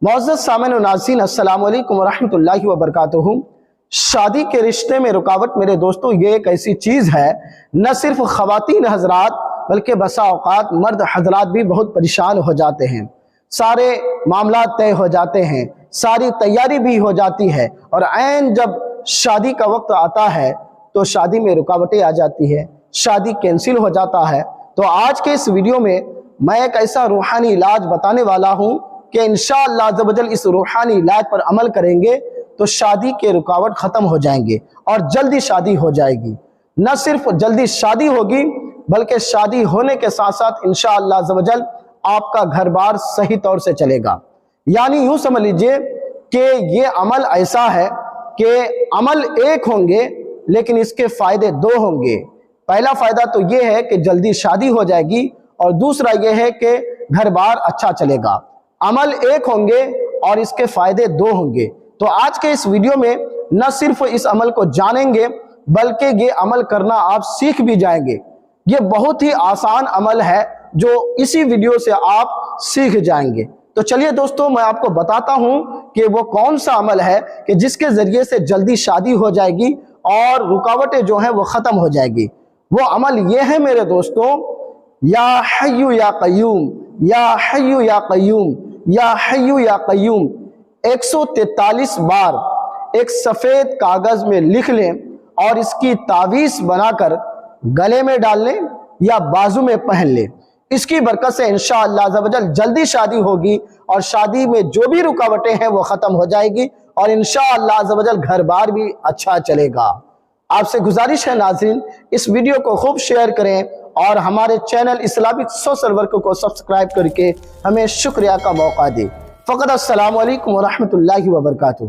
معزز سامعین و ناظرین، السلام علیکم ورحمۃ وبرکاتہ۔ شادی کے رشتے میں رکاوٹ میرے دوستوں یہ ایک ایسی چیز ہے، نہ صرف خواتین حضرات بلکہ بسا اوقات مرد حضرات بھی بہت پریشان ہو جاتے ہیں۔ سارے معاملات طے ہو جاتے ہیں، ساری تیاری بھی ہو جاتی ہے، اور عین جب شادی کا وقت آتا ہے تو شادی میں رکاوٹیں آ جاتی ہے، شادی کینسل ہو جاتا ہے۔ تو آج کے اس ویڈیو میں ایک ایسا روحانی علاج بتانے والا ہوں کہ انشاءاللہ عز و جل اس روحانی علاج پر عمل کریں گے تو شادی کے رکاوٹ ختم ہو جائیں گے اور جلدی شادی ہو جائے گی۔ نہ صرف جلدی شادی ہوگی بلکہ شادی ہونے کے ساتھ ساتھ انشاءاللہ عز و جل آپ کا گھر بار صحیح طور سے چلے گا۔ یعنی یوں سمجھ لیجئے کہ یہ عمل ایسا ہے کہ عمل ایک ہوں گے لیکن اس کے فائدے دو ہوں گے۔ پہلا فائدہ تو یہ ہے کہ جلدی شادی ہو جائے گی، اور دوسرا یہ ہے کہ گھر بار اچھا چلے گا۔ عمل ایک ہوں گے اور اس کے فائدے دو ہوں گے۔ تو آج کے اس ویڈیو میں نہ صرف اس عمل کو جانیں گے بلکہ یہ عمل کرنا آپ سیکھ بھی جائیں گے۔ یہ بہت ہی آسان عمل ہے جو اسی ویڈیو سے آپ سیکھ جائیں گے۔ تو چلیے دوستوں، میں آپ کو بتاتا ہوں کہ وہ کون سا عمل ہے کہ جس کے ذریعے سے جلدی شادی ہو جائے گی اور رکاوٹیں جو ہیں وہ ختم ہو جائے گی۔ وہ عمل یہ ہے میرے دوستوں، یا حیو یا قیوم، یا حیو یا قیوم، یا حیو یا قیوم 143 بار ایک سفید کاغذ میں لکھ لیں اور اس کی تعویذ بنا کر گلے میں ڈال لیں یا بازو میں پہن لیں۔ اس کی برکت سے انشاءاللہ عز و جل جلدی شادی ہوگی اور شادی میں جو بھی رکاوٹیں ہیں وہ ختم ہو جائے گی، اور انشاءاللہ عز و جل گھر بار بھی اچھا چلے گا۔ آپ سے گزارش ہے ناظرین، اس ویڈیو کو خوب شیئر کریں اور ہمارے چینل اسلامک سوشل ورک کو سبسکرائب کر کے ہمیں شکریہ کا موقع دیں۔ فقط السلام علیکم ورحمۃ اللہ وبرکاتہ۔